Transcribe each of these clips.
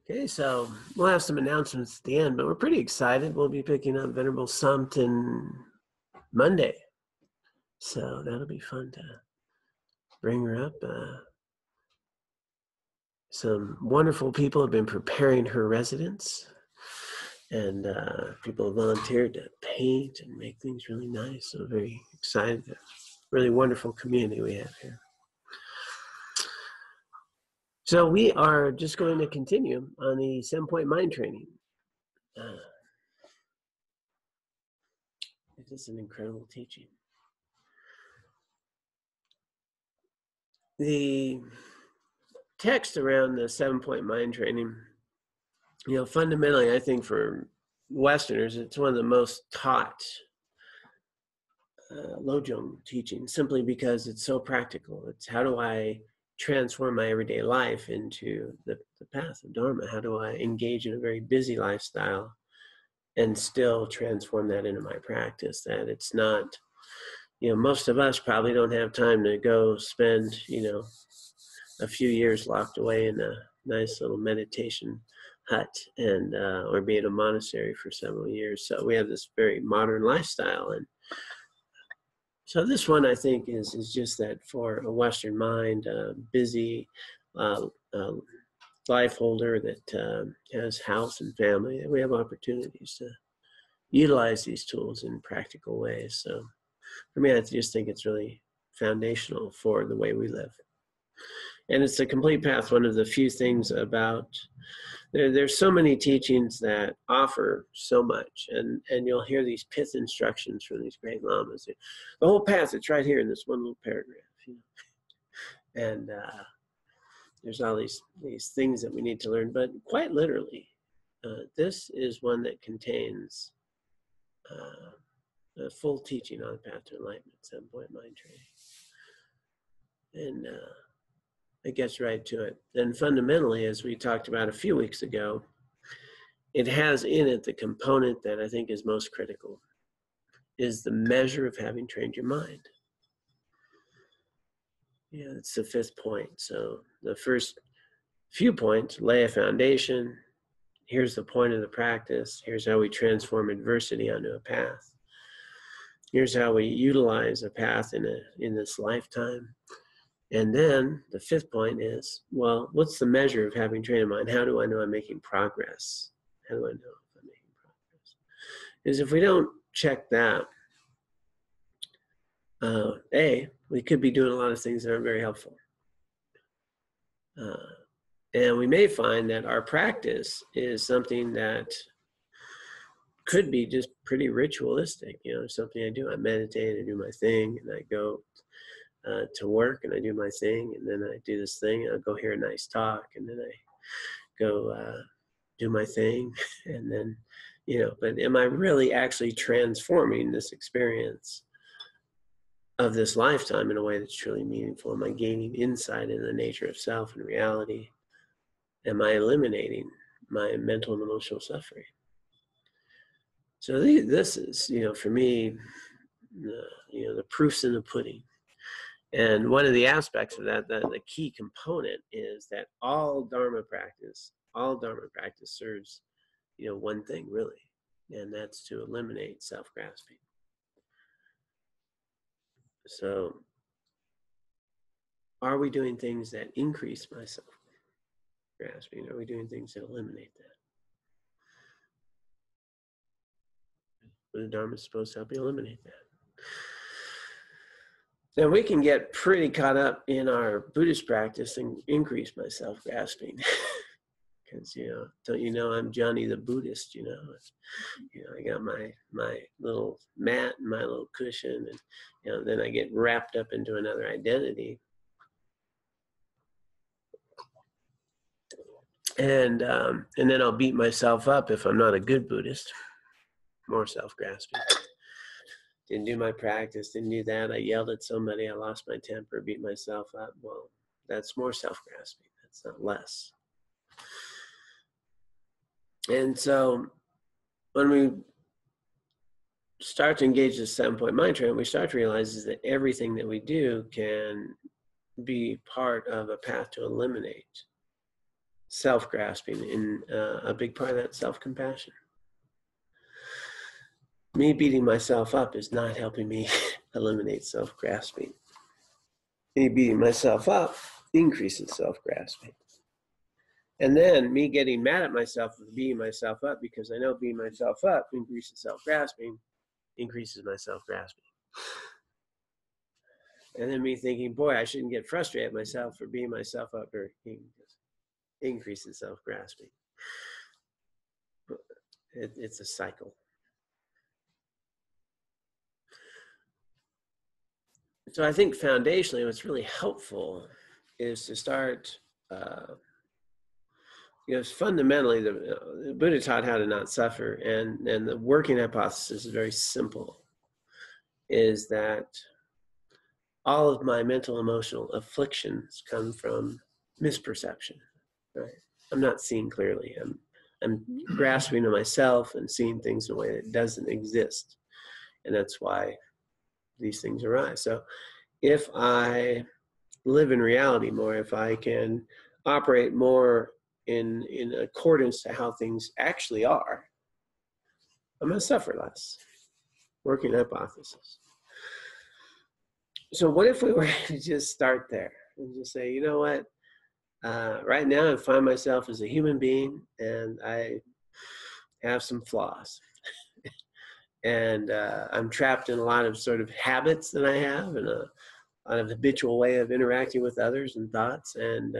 Okay, so we'll have some announcements at the end, but we're pretty excited. We'll be picking up Venerable Sumpton Monday. So that'll be fun to bring her up. Some wonderful people have been preparing her residence, and people have volunteered to paint and make things really nice. So very excited. Really wonderful community we have here. So we are just going to continue on the 7-point mind training. It is an incredible teaching. The text around the 7-point mind training, fundamentally, I think for Westerners, it's one of the most taught Lojong teachings, simply because it's so practical. It's how do I transform my everyday life into the path of Dharma? How do I engage in a very busy lifestyle and still transform that into my practice? That it's not, most of us probably don't have time to go spend, a few years locked away in a nice little meditation hut and or be in a monastery for several years. So we have this very modern lifestyle, and so this one I think is just that for a Western mind, busy life holder that has house and family, that we have opportunities to utilize these tools in practical ways. So for me, I just think it's really foundational for the way we live. And it's the complete path. One of the few things about, there's so many teachings that offer so much, and you'll hear these pith instructions from these great lamas. The whole path, it's right here in this one little paragraph. And there's all these things that we need to learn, but quite literally, this is one that contains a full teaching on the path to enlightenment, 7-point mind training. And it gets right to it. And fundamentally, as we talked about a few weeks ago, it has in it the component that I think is most critical, is the measure of having trained your mind. It's the 5th point. So the first few points lay a foundation. Here's the point of the practice. Here's how we transform adversity onto a path. Here's how we utilize a path in this lifetime. And then the 5th point is, well, what's the measure of having trained a mind? How do I know I'm making progress? How do I know if I'm making progress? Because if we don't check that, we could be doing a lot of things that aren't very helpful. And we may find that our practice is something that could be just pretty ritualistic. Something I do. I meditate, I do my thing, and I go to work and I do my thing, and then I do this thing, I'll go hear a nice talk, and then I go do my thing, and then, but am I really actually transforming this experience of this lifetime in a way that's truly meaningful? Am I gaining insight into the nature of self and reality? Am I eliminating my mental and emotional suffering? So this is, for me, the proof's in the pudding. And one of the aspects of that, the key component, is that all Dharma practice serves, one thing really, and that's to eliminate self-grasping. So are we doing things that increase my self-grasping? Are we doing things that eliminate that? The Dharma is supposed to help you eliminate that. Now we can get pretty caught up in our Buddhist practice and increase my self-grasping. Because, don't you know I'm Johnny the Buddhist, I got my little mat and my little cushion, and, then I get wrapped up into another identity. And then I'll beat myself up if I'm not a good Buddhist. More self-grasping. Didn't do my practice, didn't do that. I yelled at somebody, I lost my temper, beat myself up. Well, that's more self-grasping. That's not less. And so when we start to engage this 7-point mind training, we start to realize is that everything that we do can be part of a path to eliminate self-grasping, and a big part of that self-compassion. Me beating myself up is not helping me eliminate self-grasping. Me beating myself up increases self-grasping. And then me getting mad at myself for beating myself up, because I know beating myself up increases self-grasping, increases my self-grasping. And then me thinking, boy, I shouldn't get frustrated at myself for beating myself up, or increases self-grasping. It's a cycle. So I think foundationally what's really helpful is to start, fundamentally, the Buddha taught how to not suffer, and the working hypothesis is very simple, is that all of my mental emotional afflictions come from misperception, right? I'm not seeing clearly. I'm grasping to myself and seeing things in a way that doesn't exist. And that's why these things arise. So if I live in reality more, if I can operate more in accordance to how things actually are, I'm going to suffer less. Working hypothesis. So what if we were to just start there and just say, you know what, right now I find myself as a human being and I have some flaws. And I'm trapped in a lot of sort of habits that I have, and a lot of habitual way of interacting with others and thoughts, and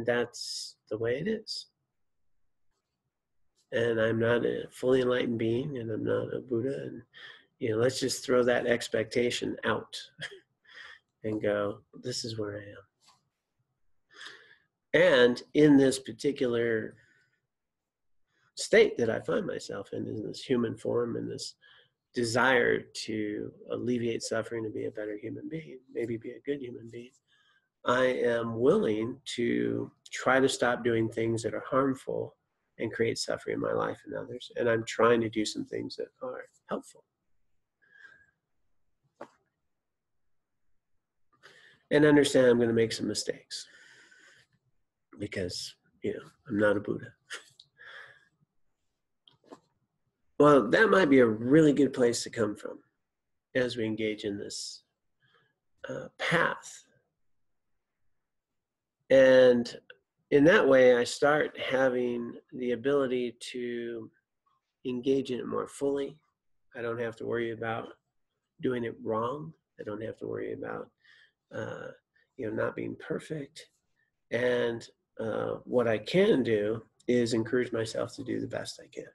that's the way it is. And I'm not a fully enlightened being, and I'm not a Buddha, and let's just throw that expectation out and go, this is where I am. And in this particular state that I find myself in this human form, in this desire to alleviate suffering, to be a better human being, maybe be a good human being, I am willing to try to stop doing things that are harmful and create suffering in my life and others. And I'm trying to do some things that are helpful. And understand I'm going to make some mistakes, because, I'm not a Buddha. Well, that might be a really good place to come from as we engage in this path. And in that way, I start having the ability to engage in it more fully. I don't have to worry about doing it wrong. I don't have to worry about, not being perfect. And what I can do is encourage myself to do the best I can.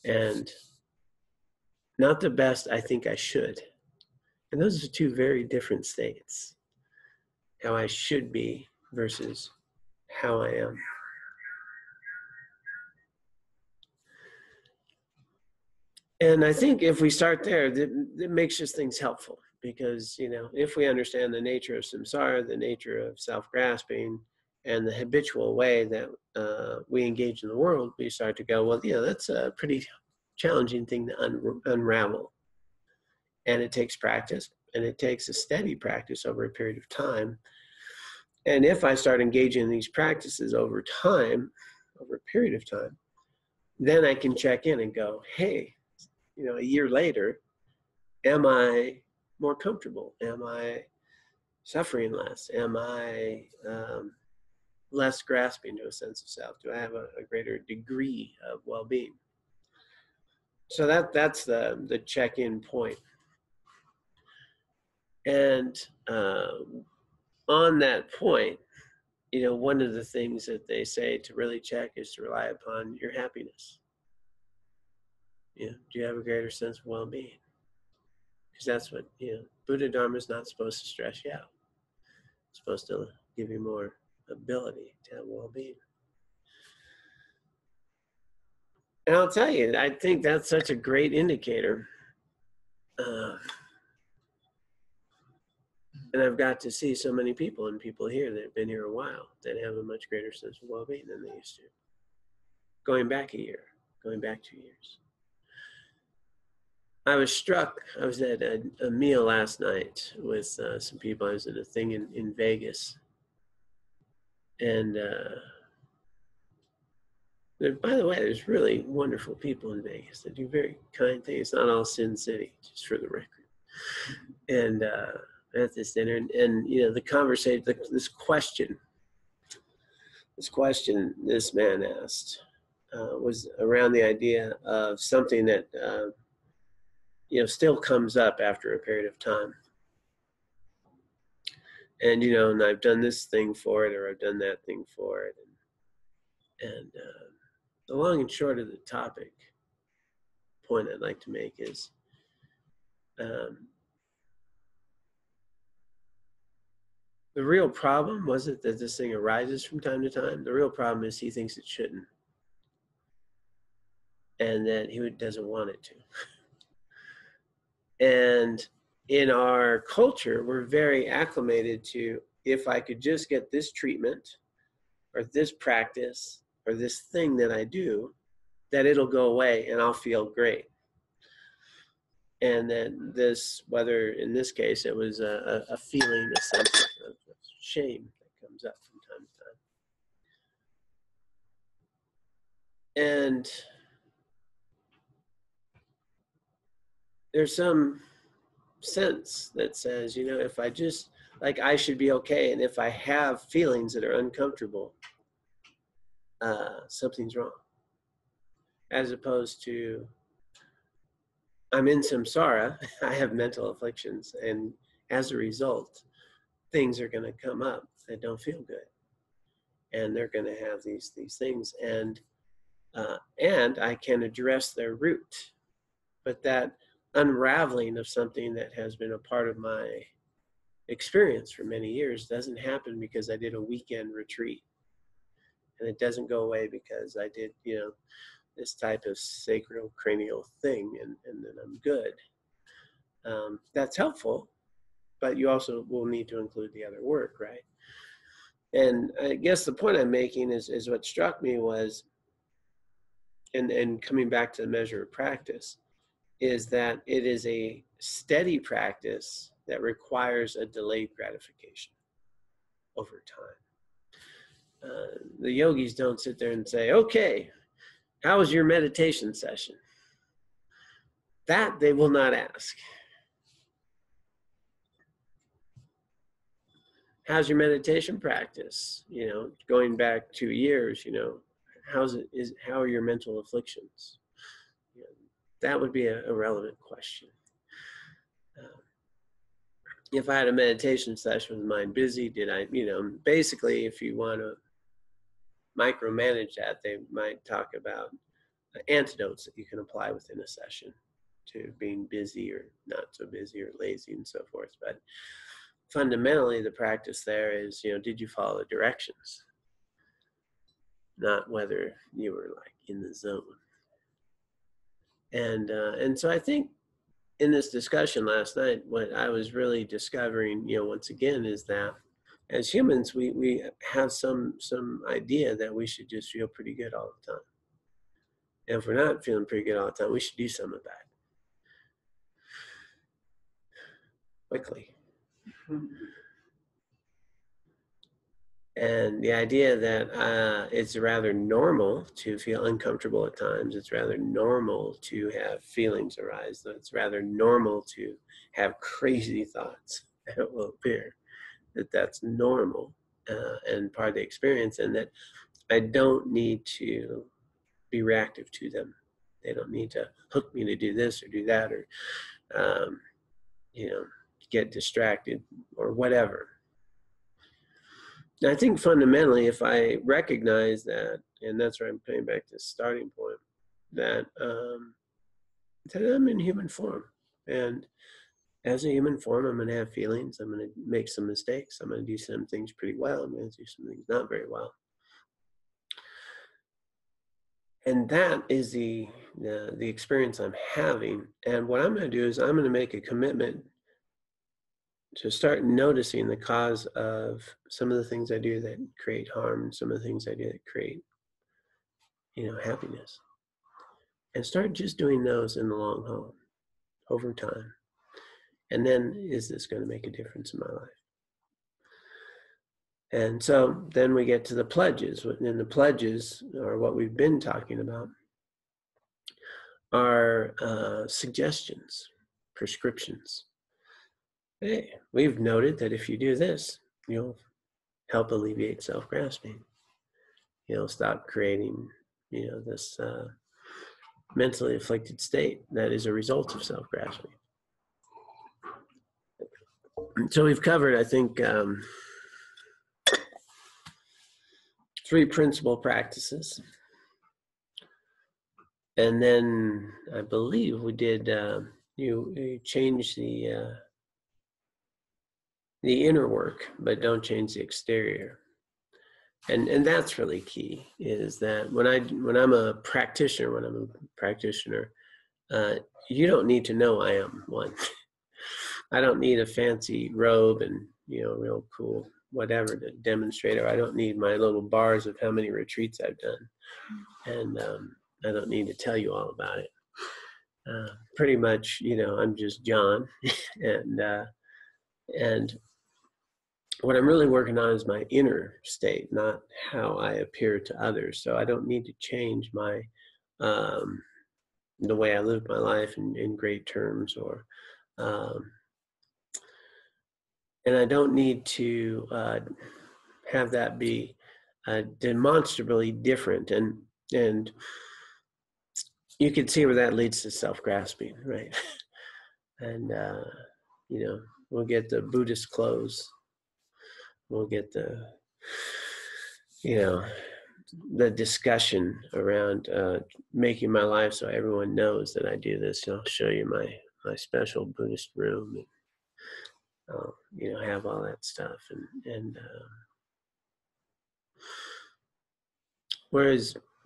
And not the best I think I should. And those are two very different states. How I should be versus how I am. And I think if we start there, that makes just things helpful, because, if we understand the nature of samsara, the nature of self-grasping, and the habitual way that we engage in the world, we start to go, well, that's a pretty challenging thing to unravel. And it takes practice, and it takes a steady practice over a period of time. And if I start engaging in these practices over time, over a period of time, then I can check in and go, hey, a year later, am I more comfortable? Am I suffering less? Am I less grasping to a sense of self? Do I have a greater degree of well-being? So that's the check-in point. And on that point, one of the things that they say to really check is to rely upon your happiness. Do you have a greater sense of well-being? Because that's what, Buddha Dharma is not supposed to stress you out. It's supposed to give you more ability to have well-being. And I'll tell you, I think that's such a great indicator. And I've got to see so many people here that have been here a while that have a much greater sense of well-being than they used to. Going back a year, going back 2 years. I was struck. I was at a meal last night with some people. I was at a thing in Vegas. And by the way, there's really wonderful people in Vegas that do very kind things. It's not all Sin City, just for the record. And at this dinner, and you know, the conversation, this question this man asked was around the idea of something that you know, still comes up after a period of time. And you know, and I've done this thing for it, or I've done that thing for it, and the long and short of the topic point I'd like to make is the real problem wasn't that this thing arises from time to time. The real problem is he thinks it shouldn't, and that he doesn't want it to. And in our culture, we're very acclimated to, if I could just get this treatment or this practice or this thing that I do, that it'll go away and I'll feel great. And then this, whether in this case it was a feeling, a sense of shame that comes up from time to time. And there's some sense that says, you know, if I just, like, I should be okay. And if I have feelings that are uncomfortable, something's wrong. As opposed to, I'm in samsara, I have mental afflictions, and as a result, things are going to come up that don't feel good, and they're going to have these things, and I can address their root. But that unraveling of something that has been a part of my experience for many years doesn't happen because I did a weekend retreat, and it doesn't go away because I did, you know, this type of sacrocranial thing, and then I'm good. That's helpful, but you also will need to include the other work, right? And I guess the point I'm making is what struck me was, and coming back to the measure of practice, is that it is a steady practice that requires a delayed gratification over time. The yogis don't sit there and say, okay, how was your meditation session? That they will not ask. How's your meditation practice? You know, going back 2 years, you know, how are your mental afflictions? You know, that would be a relevant question. If I had a meditation session with mind busy, did I, you know, basically, if you want to micromanage that, they might talk about antidotes that you can apply within a session to being busy or not so busy or lazy and so forth. But fundamentally, the practice there is, you know, did you follow the directions? Not whether you were like in the zone. And so I think in this discussion last night, what I was really discovering, you know, once again, is that as humans, we have some idea that we should just feel pretty good all the time. And if we're not feeling pretty good all the time, we should do some of that quickly. And the idea that it's rather normal to feel uncomfortable at times. It's rather normal to have feelings arise. It's rather normal to have crazy thoughts that will appear. That's normal and part of the experience, and that I don't need to be reactive to them. They don't need to hook me to do this or do that, or you know, get distracted or whatever. And I think fundamentally, if I recognize that, and that's where I'm paying back to the starting point, that that I'm in human form, and as a human form, I'm going to have feelings. I'm going to make some mistakes. I'm going to do some things pretty well. I'm going to do some things not very well. And that is the experience I'm having. And what I'm going to do is I'm going to make a commitment to start noticing the cause of some of the things I do that create harm, and some of the things I do that create, you know, happiness. And start just doing those in the long haul over time. And then, is this going to make a difference in my life? And so then we get to the pledges, and the pledges are what we've been talking about, are suggestions, prescriptions. Hey, we've noted that if you do this, you'll help alleviate self-grasping. You'll stop creating, this mentally afflicted state that is a result of self-grasping. So we've covered, I think, 3 principal practices. And then I believe we did, you change the inner work, but don't change the exterior. And that's really key, is that when I'm a practitioner, you don't need to know I am one. I don't need a fancy robe and, real cool whatever to demonstrate it. I don't need my little bars of how many retreats I've done. And I don't need to tell you all about it. Pretty much, I'm just John. and what I'm really working on is my inner state, not how I appear to others. So I don't need to change my the way I live my life in great terms, or and I don't need to have that be demonstrably different. And you can see where that leads to self-grasping, right? And we'll get the Buddhist clothes. We'll get the discussion around making my life so everyone knows that I do this. I'll show you my special Buddhist room, and I'll, have all that stuff. And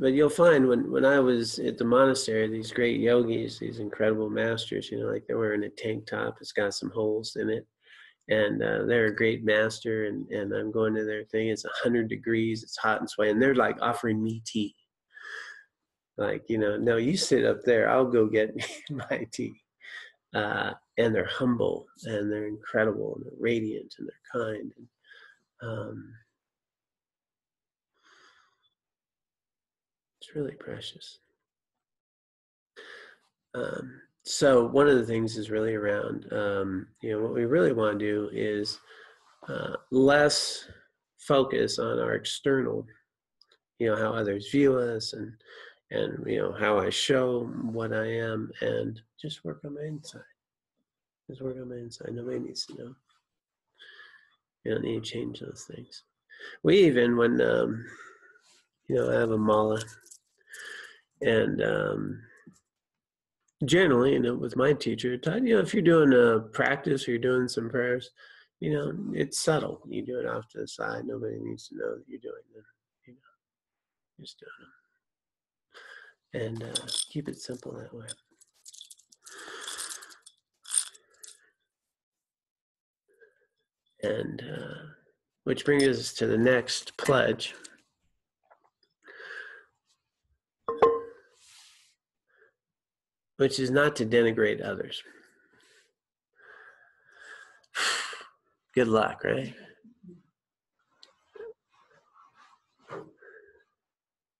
but you'll find when I was at the monastery, these great yogis, these incredible masters, like they're wearing a tank top, it's got some holes in it. And they're a great master, and I'm going to their thing. It's 100 degrees. It's hot and sweaty, and they're like offering me tea. Like, no, you sit up there. I'll go get my tea. And they're humble, and they're incredible, and they're radiant, and they're kind. And, it's really precious. So one of the things is really around, what we really want to do is less focus on our external, how others view us, and how I show what I am, and just work on my inside. Just work on my inside. Nobody needs to know. You don't need to change those things. We even, when I have a mala, and generally, with my teacher, if you're doing a practice or you're doing some prayers, it's subtle. You do it off to the side. Nobody needs to know that you're doing them. Just doing them. And keep it simple that way. And which brings us to the next pledge. Which is not to denigrate others. Good luck, right?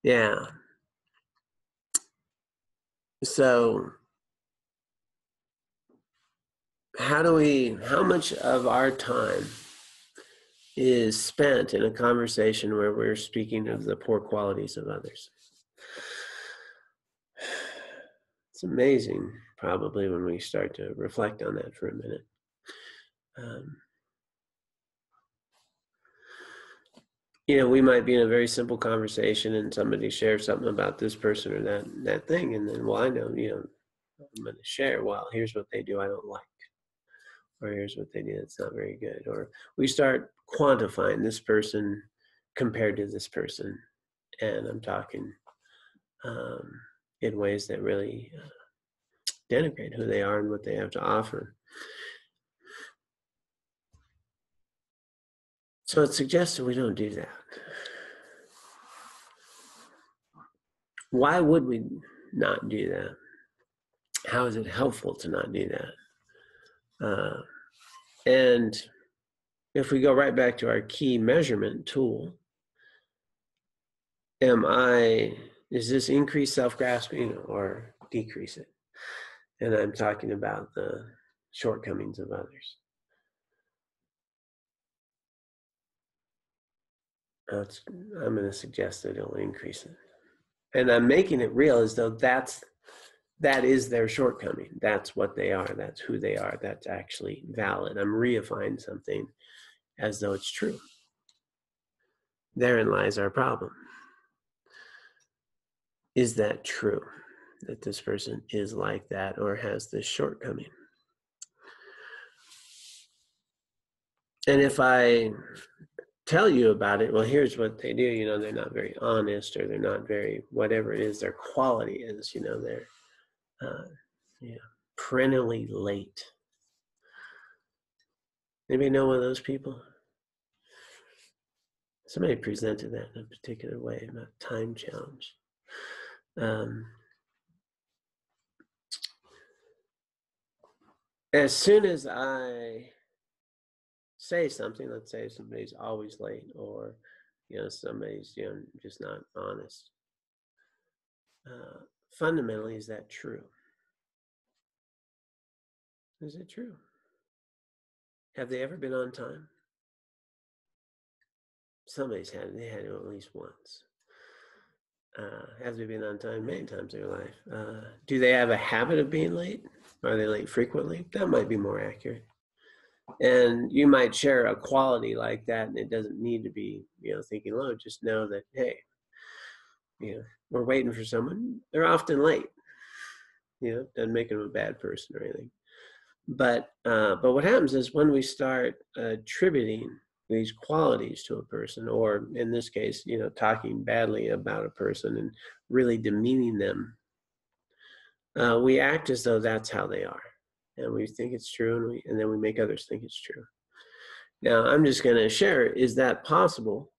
Yeah. So how much of our time is spent in a conversation where we're speaking of the poor qualities of others? It's amazing, probably, when we start to reflect on that for a minute. We might be in a very simple conversation, and somebody shares something about this person or that thing, and then, I know, I'm going to share, here's what they do I don't like, or here's what they do that's not very good, or we start quantifying this person compared to this person, and I'm talking in ways that really denigrate who they are and what they have to offer. So it's suggested we don't do that. Why would we not do that? How is it helpful to not do that? And if we go right back to our key measurement tool, is this increase self-grasping or decrease it? And I'm talking about the shortcomings of others. I'm going to suggest that it'll increase it. And I'm making it real as though that is their shortcoming. That's what they are. That's who they are. That's actually valid. I'm reifying something as though it's true. Therein lies our problem. Is that true? That this person is like that or has this shortcoming? And if I tell you about it, well, here's what they do. You know, they're not very honest, or they're not very, whatever it is their quality is, you know, they're perennially late. Anybody know one of those people? Somebody presented that in a particular way about time challenge. As soon as I say something, let's say somebody's always late, or somebody's just not honest. Fundamentally, is that true? Is it true? Have they ever been on time? Somebody's had it. They had it at least once. Have they been on time? Many times in their life. Do they have a habit of being late? Are they late frequently? That might be more accurate. And you might share a quality like that, and it doesn't need to be, thinking low. Just know that, hey, we're waiting for someone. They're often late. Doesn't make them a bad person or anything. But what happens is when we start attributing these qualities to a person, or in this case, talking badly about a person and really demeaning them, we act as though that's how they are. And we think it's true, and then we make others think it's true. Now, I'm just going to share, is that possible?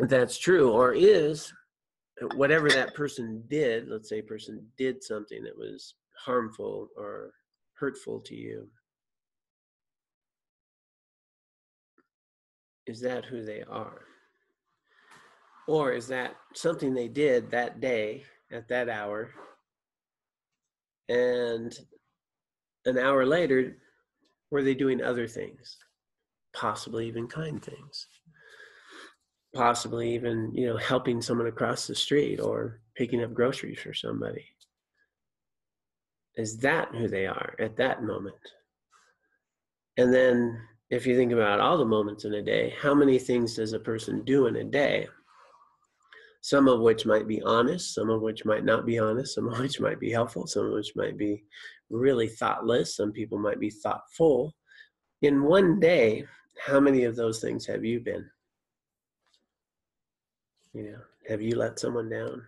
That's true, or is whatever that person did, let's say a person did something that was harmful or hurtful to you, is that who they are? Or is that something they did that day at that hour, and an hour later, were they doing other things, possibly even kind things, possibly even, helping someone across the street or picking up groceries for somebody? Is that who they are at that moment? And then if you think about all the moments in a day, how many things does a person do in a day? Some of which might be honest, some of which might not be honest, some of which might be helpful, some of which might be really thoughtless, some people might be thoughtful. In one day, how many of those things have you been? Have you let someone down?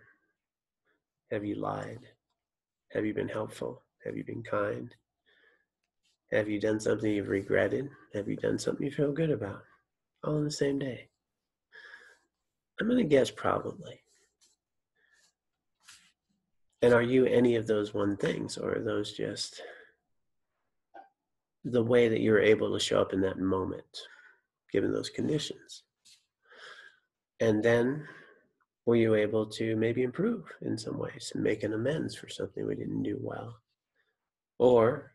Have you lied? Have you been helpful? Have you been kind? Have you done something you've regretted? Have you done something you feel good about? All in the same day. I'm going to guess probably. And are you any of those one things, or are those just the way that you're able to show up in that moment, given those conditions? And then were you able to maybe improve in some ways and make an amends for something we didn't do well? Or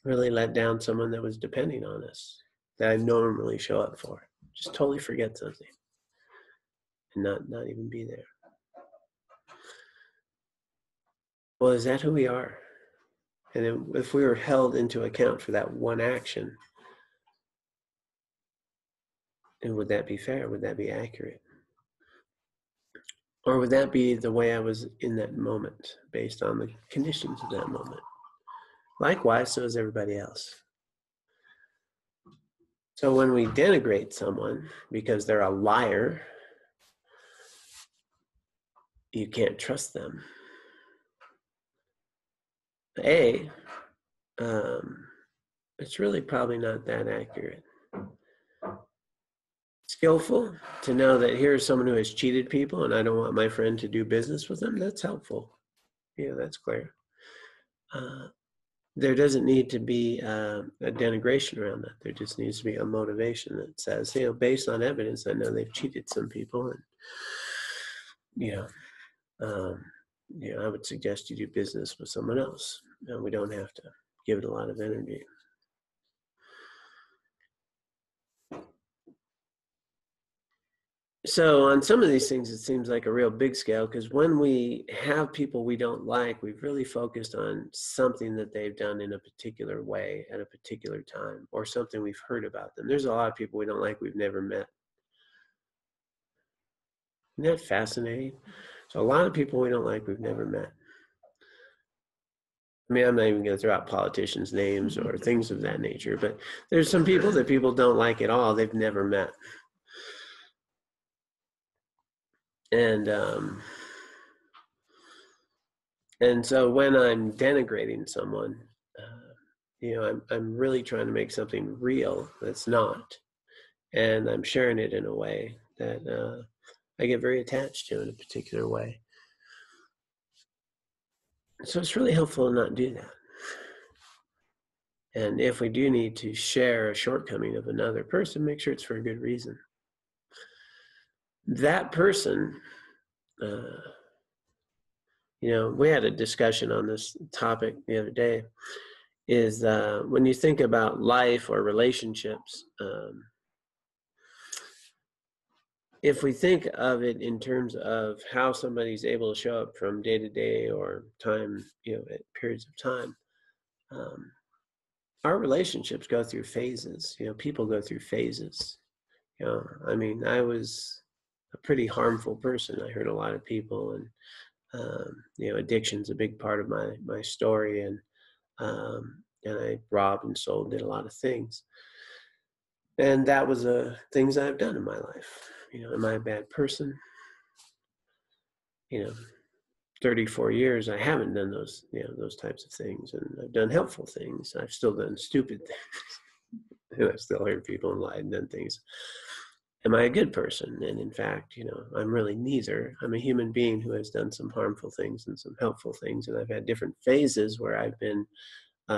really let down someone that was depending on us, that I normally show up for? Just totally forget something and not even be there. Well, is that who we are? And if we were held into account for that one action, and would that be fair? Would that be accurate? Or would that be the way I was in that moment, based on the conditions of that moment? Likewise, so is everybody else. So when we denigrate someone because they're a liar, you can't trust them. It's really probably not that accurate. Skillful to know that here's someone who has cheated people and I don't want my friend to do business with them. That's helpful. Yeah, that's clear. there doesn't need to be a denigration around that. There just needs to be a motivation that says, based on evidence, I know they've cheated some people, and you know, um, I would suggest you do business with someone else. We don't have to give it a lot of energy. So on some of these things, it seems like a real big scale, because when we have people we don't like, we've really focused on something that they've done in a particular way at a particular time, or something we've heard about them. There's a lot of people we don't like we've never met. Isn't that fascinating? So a lot of people we don't like we've never met. I mean, I'm not even going to throw out politicians' names or things of that nature, but there's some people that people don't like at all they've never met. And so when I'm denigrating someone, I'm really trying to make something real that's not, and I'm sharing it in a way that I get very attached to in a particular way. So it's really helpful to not do that. And if we do need to share a shortcoming of another person, make sure it's for a good reason. That person, we had a discussion on this topic the other day, is when you think about life or relationships, if we think of it in terms of how somebody's able to show up from day to day or time, at periods of time, our relationships go through phases. People go through phases. I mean, I was a pretty harmful person. I hurt a lot of people, and addiction's a big part of my story, and I robbed and sold, did a lot of things, and that was things I've done in my life. Am I a bad person? 34 years, I haven't done those types of things, and I've done helpful things. I've still done stupid things. I've still hurt people and lied and done things. Am I a good person? And in fact, I'm really neither. I'm a human being who has done some harmful things and some helpful things, and I've had different phases where I've been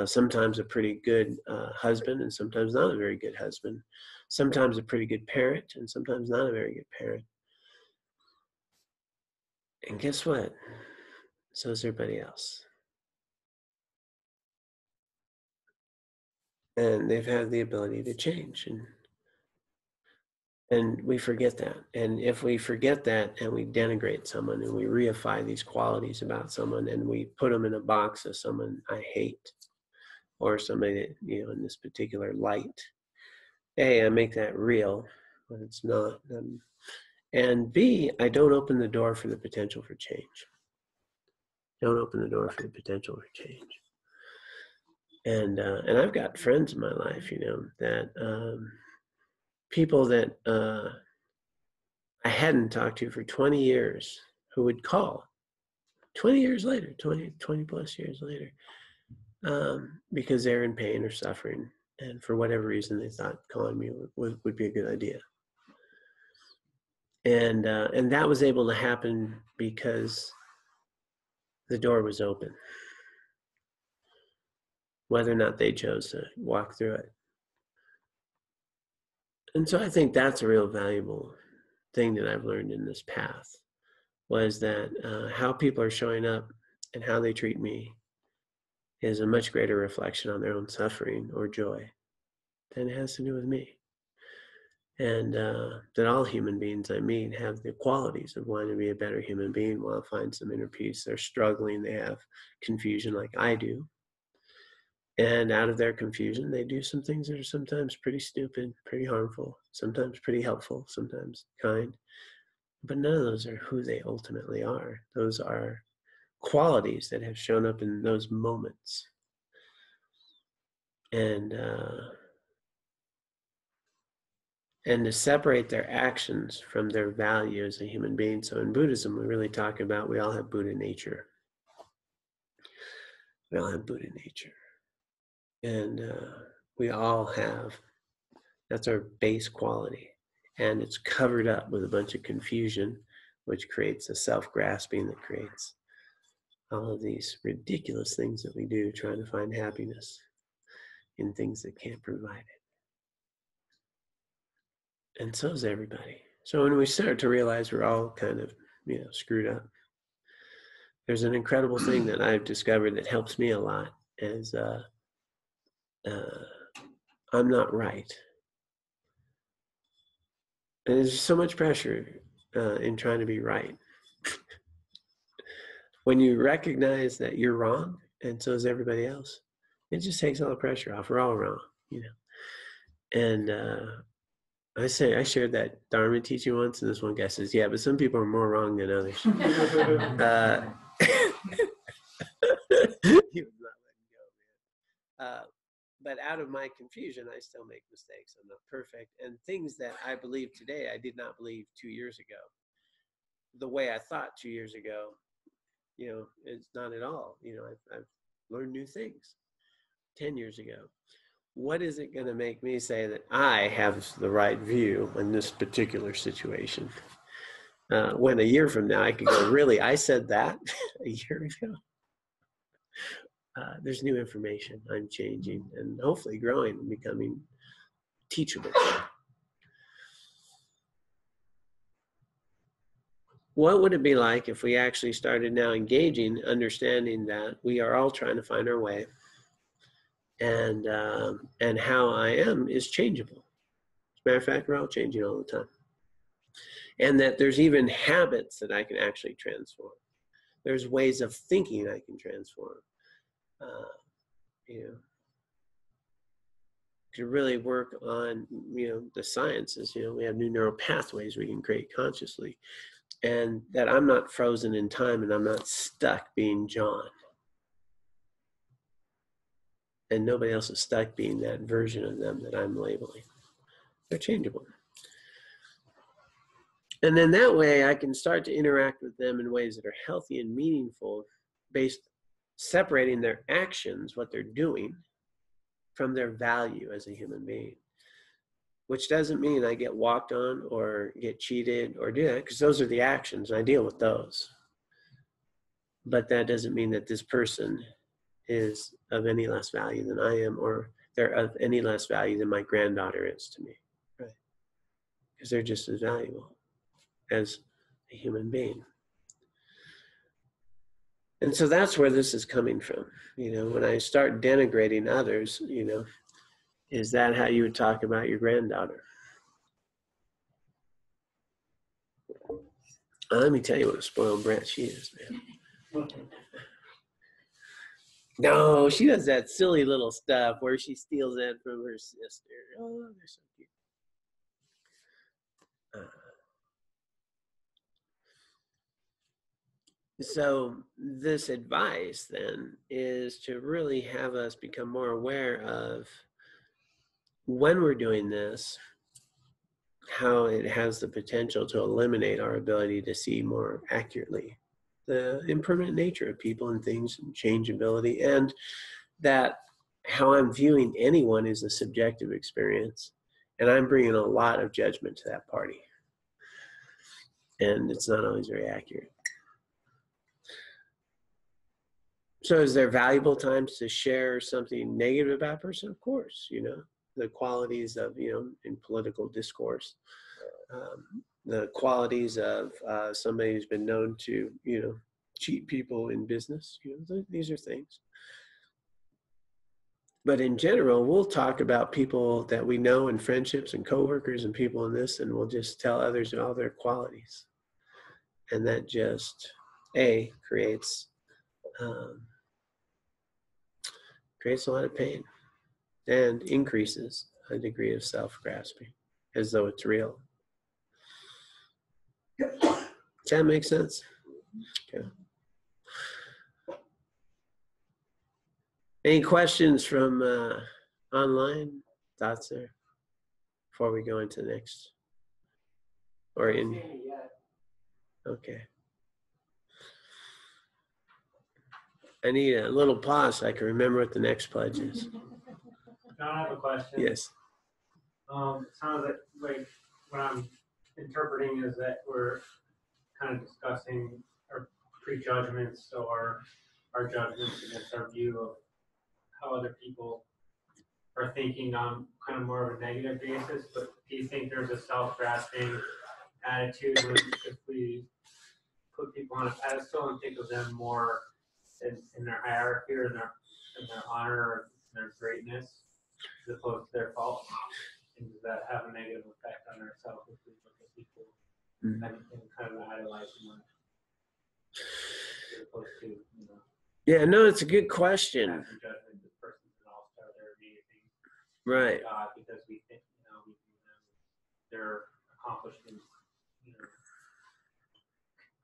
sometimes a pretty good husband, and sometimes not a very good husband. Sometimes a pretty good parent, and sometimes not a very good parent. And guess what? So is everybody else. And they've had the ability to change. And we forget that. And if we forget that and we denigrate someone and we reify these qualities about someone and we put them in a box of someone I hate, or somebody that, in this particular light, A, I make that real, but it's not. And B, I don't open the door for the potential for change. Don't open the door for the potential for change. And I've got friends in my life, that people that I hadn't talked to for 20 years who would call 20 years later, 20 plus years later, because they're in pain or suffering. And for whatever reason, they thought calling me would be a good idea. And that was able to happen because the door was open, whether or not they chose to walk through it. And so I think that's a real valuable thing that I've learned in this path, was that how people are showing up and how they treat me is a much greater reflection on their own suffering or joy than it has to do with me. And that all human beings I meet have the qualities of wanting to be a better human being, want to find some inner peace. They're struggling, they have confusion like I do. And out of their confusion, they do some things that are sometimes pretty stupid, pretty harmful, sometimes pretty helpful, sometimes kind. But none of those are who they ultimately are. Those are qualities that have shown up in those moments. And to separate their actions from their value as a human being. So in Buddhism, we really talk about, we all have Buddha nature. We all have Buddha nature. And we all have, that's our base quality. And it's covered up with a bunch of confusion, which creates a self-grasping that creates all of these ridiculous things that we do trying to find happiness in things that can't provide it. And so is everybody. So when we start to realize we're all kind of, screwed up, there's an incredible thing that I've discovered that helps me a lot is I'm not right. And there's so much pressure in trying to be right. When you recognize that you're wrong, and so is everybody else, it just takes all the pressure off. We're all wrong, And I shared that Dharma teaching once, and this one guy says, yeah, but some people are more wrong than others. He was not letting go, man. But out of my confusion, I still make mistakes. I'm not perfect. And things that I believe today, I did not believe 2 years ago. The way I thought 2 years ago, it's not at all. I've learned new things 10 years ago. What is it going to make me say that I have the right view in this particular situation? When a year from now I could go, really, I said that a year ago? There's new information. I'm changing and hopefully growing and becoming teachable. What would it be like if we actually started now engaging, understanding that we are all trying to find our way, and how I am is changeable. As a matter of fact, we're all changing all the time. And that there's even habits that I can actually transform. There's ways of thinking I can transform. To really work on, the sciences. We have new neural pathways we can create consciously. And that I'm not frozen in time and I'm not stuck being John. And nobody else is stuck being that version of them that I'm labeling. They're changeable. And then that way I can start to interact with them in ways that are healthy and meaningful, separating their actions, what they're doing, from their value as a human being. Which doesn't mean I get walked on or get cheated or do that, because those are the actions. I deal with those. But that doesn't mean that this person is of any less value than I am, or they're of any less value than my granddaughter is to me. Right? Because they're just as valuable as a human being. And so that's where this is coming from. When I start denigrating others, is that how you would talk about your granddaughter? Let me tell you what a spoiled brat she is, man. No, she does that silly little stuff where she steals that from her sister. Oh, they're so cute. So this advice then is to really have us become more aware of when we're doing this, how it has the potential to eliminate our ability to see more accurately the impermanent nature of people and things and changeability, and that how I'm viewing anyone is a subjective experience, and I'm bringing a lot of judgment to that party, and it's not always very accurate. So is there valuable times to share something negative about a person? Of course, the qualities of, in political discourse, the qualities of somebody who's been known to, cheat people in business. These are things. But in general, we'll talk about people that we know and friendships and coworkers and people in this, and we'll just tell others all their qualities. And that just, creates a lot of pain and increases a degree of self-grasping as though it's real. Does that make sense? Okay. Any questions from online? Thoughts there before we go into the next? Or in? Okay. I need a little pause so I can remember what the next pledge is. John, I have a question. Yes. It sounds like what I'm interpreting is that we're kind of discussing or prejudgments or our judgments against our view of how other people are thinking on kind of more of a negative basis. But do you think there's a self-grasping attitude when if we put people on a pedestal and think of them more in their hierarchy or in their honor or in their greatness as opposed to their faults? And does that have a negative effect on ourselves if we look at people and kind of idolizing them as opposed to, Yeah, no, it's a good question. judgment, this person's an all-star, they're amazing. Right. God, because we think, we view them, they're accomplishments,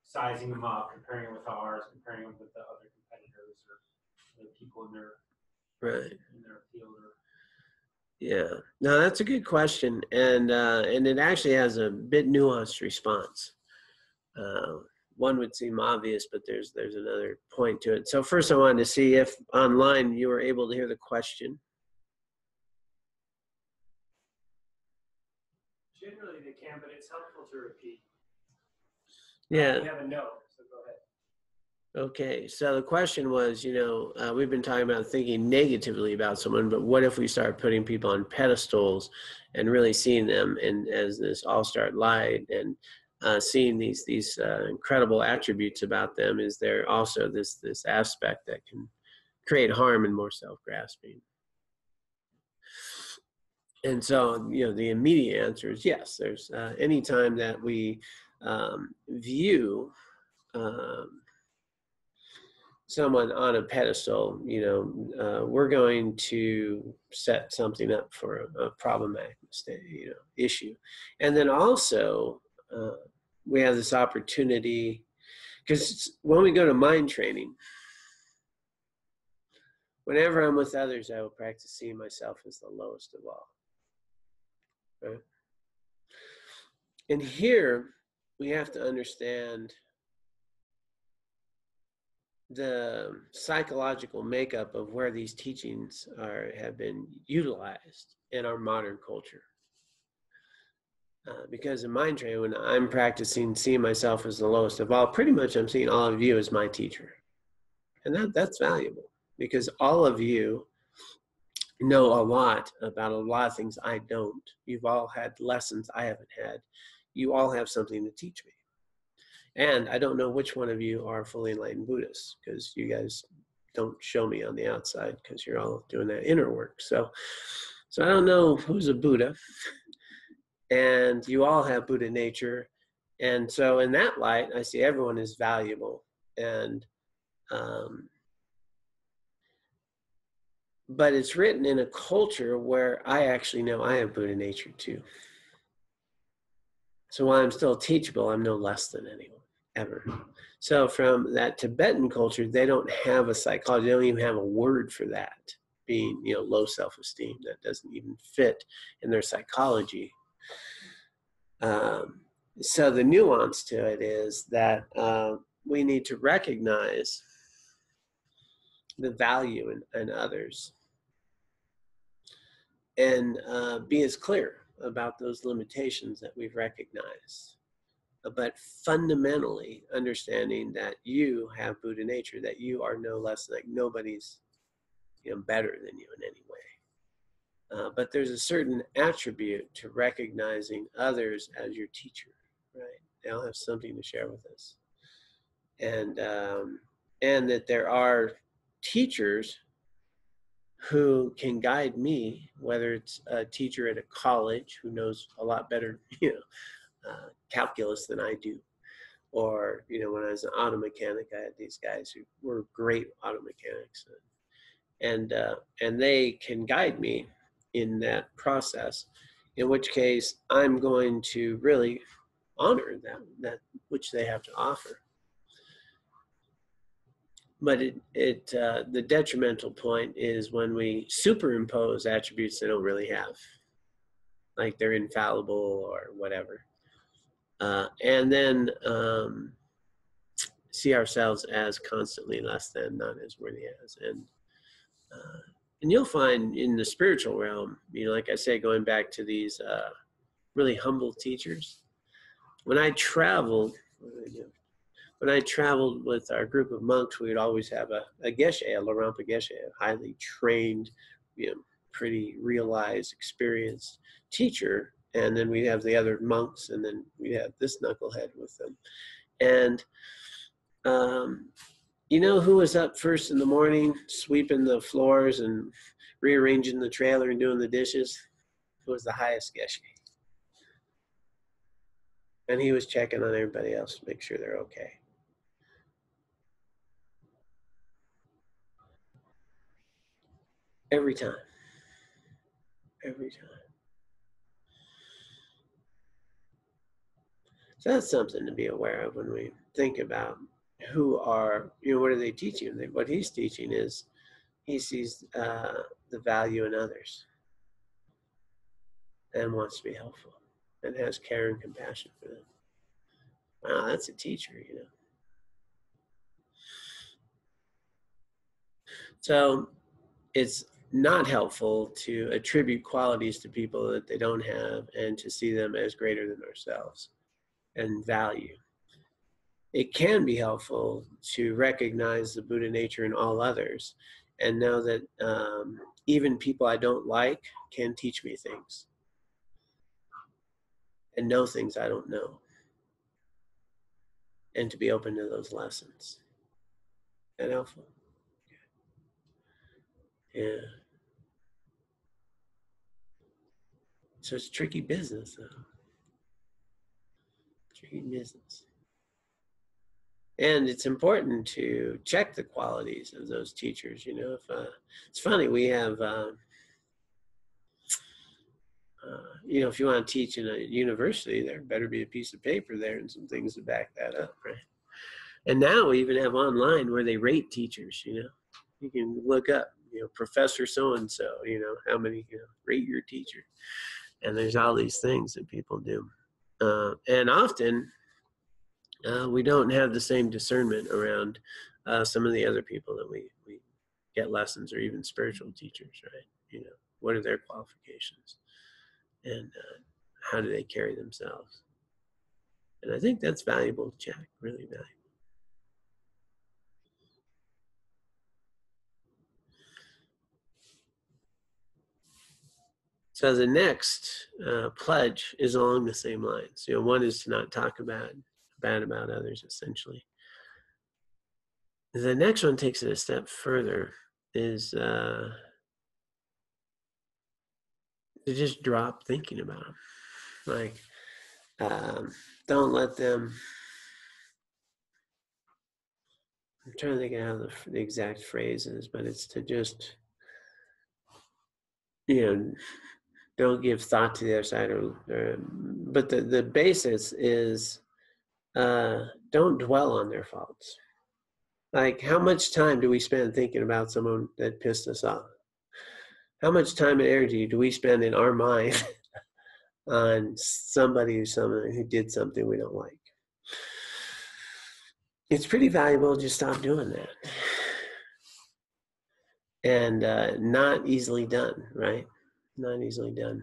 sizing them up, comparing them with ours, comparing them with the other competitors or the people in their field. Yeah, no, that's a good question, and it actually has a bit nuanced response. One would seem obvious, but there's another point to it. So first, I wanted to see if online you were able to hear the question. Generally, they can, but it's helpful to repeat. Yeah. We have a note, so go ahead. Okay, so the question was, we've been talking about thinking negatively about someone, but what if we start putting people on pedestals and really seeing them as this all-star light and seeing these incredible attributes about them? Is there also this aspect that can create harm and more self-grasping? And so, the immediate answer is yes. There's any time that we view someone on a pedestal, we're going to set something up for a problematic issue. And then also, we have this opportunity, because when we go to mind training, whenever I'm with others, I will practice seeing myself as the lowest of all. Right? And here, we have to understand the psychological makeup of where these teachings have been utilized in our modern culture. Because in mind training, when I'm practicing seeing myself as the lowest of all, pretty much I'm seeing all of you as my teacher. And that's valuable, because all of you know a lot about a lot of things I don't. You've all had lessons I haven't had. You all have something to teach me. And I don't know which one of you are fully enlightened Buddhists, because you guys don't show me on the outside because you're all doing that inner work. So I don't know who's a Buddha. And you all have Buddha nature. And so in that light, I see everyone is valuable. And but it's written in a culture where I actually know I have Buddha nature too. So while I'm still teachable, I'm no less than anyone, ever. So from that Tibetan culture, they don't have a psychology. They don't even have a word for that, being, low self-esteem. That doesn't even fit in their psychology. So the nuance to it is that we need to recognize the value in others and be as clear about those limitations that we've recognized. But fundamentally understanding that you have Buddha nature, that you are no less, like nobody's better than you in any way. But there's a certain attribute to recognizing others as your teacher, right? They all have something to share with us. And that there are teachers who can guide me, whether it's a teacher at a college who knows a lot better, calculus than I do. Or, when I was an auto mechanic, I had these guys who were great auto mechanics. And they can guide me in that process, in which case I'm going to really honor that which they have to offer. But the detrimental point is when we superimpose attributes they don't really have, like they're infallible or whatever, and then see ourselves as constantly less than, not as worthy as. And you'll find in the spiritual realm, like I say, going back to these really humble teachers, when I traveled when I traveled with our group of monks, we would always have a geshe, a Larampa geshe, a highly trained, pretty realized, experienced teacher. And then we'd have the other monks, and then we'd have this knucklehead with them. And you know who was up first in the morning, sweeping the floors and rearranging the trailer and doing the dishes? It was the highest geshe. And he was checking on everybody else to make sure they're okay. Every time. Every time. So that's something to be aware of when we think about who are, what are they teaching? What he's teaching is he sees the value in others and wants to be helpful and has care and compassion for them. Wow, that's a teacher, So it's not helpful to attribute qualities to people that they don't have and to see them as greater than ourselves and value. It can be helpful to recognize the Buddha nature in all others and know that even people I don't like can teach me things and know things I don't know, and to be open to those lessons. Is that helpful? Yeah. So it's tricky business, though. Tricky business. And it's important to check the qualities of those teachers. If it's funny, we have, if you want to teach in a university, there better be a piece of paper there and some things to back that up, right? And now we even have online where they rate teachers. You can look up, Professor so and so. How many rate your teacher, and there's all these things that people do, and often. We don't have the same discernment around some of the other people that we get lessons, or even spiritual teachers, right? What are their qualifications, and how do they carry themselves? And I think that's valuable to check, really valuable. So the next pledge is along the same lines. One is to not talk bad about others, essentially. The next one takes it a step further, is to just drop thinking about them. Like, don't let them. I'm trying to think of how the exact phrase is, but it's to just, don't give thought to the other side. But the basis is don't dwell on their faults. Like, how much time do we spend thinking about someone that pissed us off? How much time and energy do we spend in our mind on somebody who did something we don't like? It's pretty valuable to just stop doing that. And not easily done, right? Not easily done.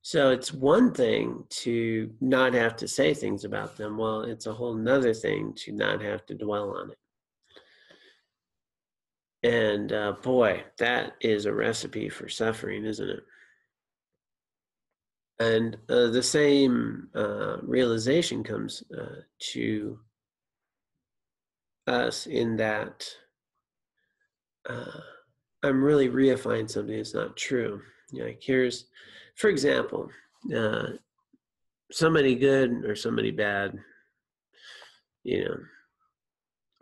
So it's one thing to not have to say things about them. Well, it's a whole nother thing to not have to dwell on it. And boy, that is a recipe for suffering, isn't it? And the same realization comes to us in that I'm really reifying something that's not true. Like, here's, for example, somebody good or somebody bad,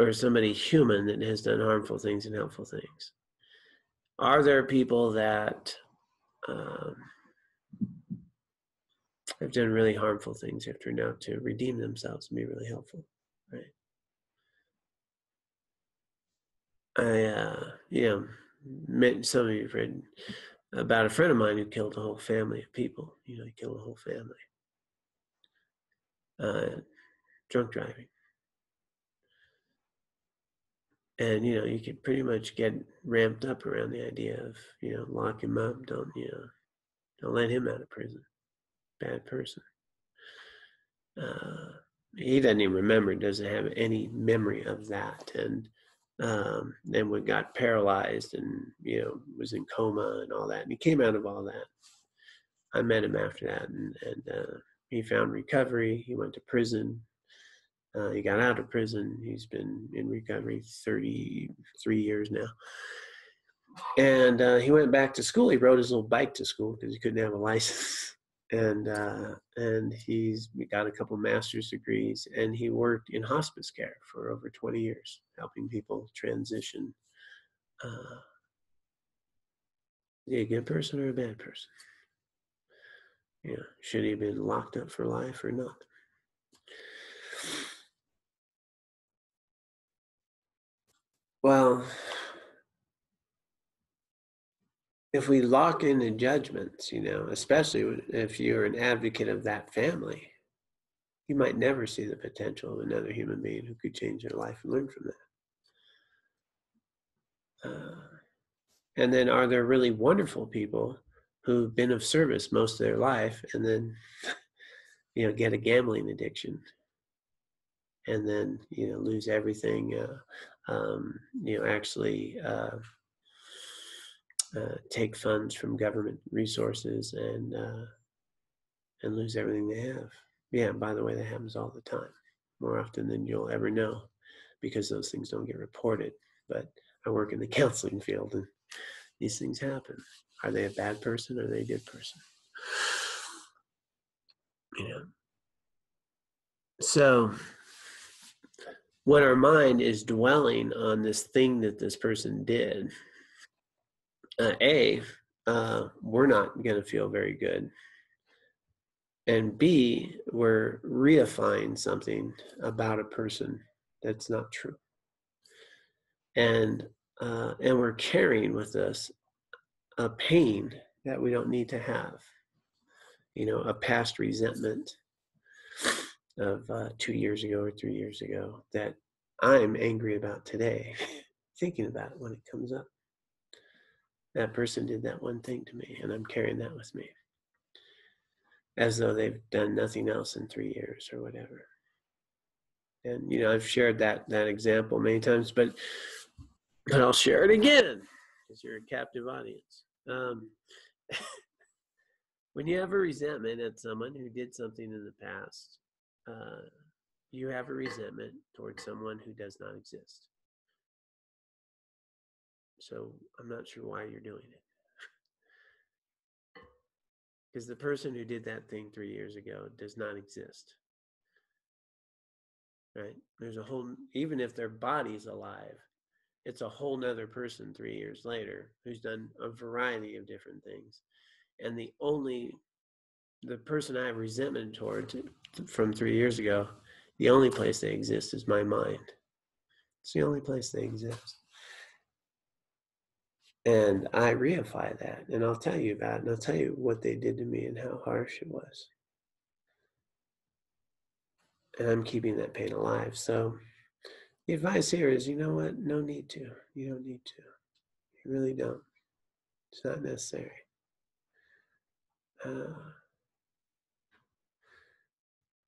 or somebody human that has done harmful things and helpful things. Are there people that have done really harmful things, have turned out to redeem themselves and be really helpful, right? Some of you have read about a friend of mine who killed a whole family of people. He killed a whole family. Drunk driving. And, you could pretty much get ramped up around the idea of, lock him up, don't let him out of prison. Bad person. he doesn't even remember, doesn't have any memory of that. And then we got paralyzed and, was in coma and all that. And he came out of all that. I met him after that, and he found recovery. He went to prison. He got out of prison. He's been in recovery 33 years now. And he went back to school. He rode his little bike to school because he couldn't have a license. And he's got a couple master's degrees, and he worked in hospice care for over 20 years, helping people transition. Is he a good person or a bad person? Should he have been locked up for life or not? Well, if we lock in the judgments, especially if you're an advocate of that family, you might never see the potential of another human being who could change their life and learn from that. And then are there really wonderful people who've been of service most of their life and then, get a gambling addiction and then, lose everything, actually take funds from government resources and lose everything they have. Yeah, by the way, that happens all the time, more often than you'll ever know, because those things don't get reported. But I work in the counseling field, and these things happen. Are they a bad person or are they a good person? So when our mind is dwelling on this thing that this person did, we're not going to feel very good. And B, we're reifying something about a person that's not true. And we're carrying with us a pain that we don't need to have. A past resentment of 2 years ago or 3 years ago that I'm angry about today, thinking about it when it comes up. That person did that one thing to me, and I'm carrying that with me, as though they've done nothing else in 3 years or whatever. And I've shared that example many times, but I'll share it again because you're a captive audience. When you have a resentment at someone who did something in the past, you have a resentment towards someone who does not exist. So I'm not sure why you're doing it. Because the person who did that thing 3 years ago does not exist. Right? There's a whole, even if their body's alive, it's a whole nother person 3 years later who's done a variety of different things. And the person I have resentment towards from 3 years ago, the only place they exist is my mind. It's the only place they exist. And I reify that, and I'll tell you about it, and I'll tell you what they did to me and how harsh it was. And I'm keeping that pain alive. So the advice here is, you know what? No need to. You don't need to. You really don't. It's not necessary. The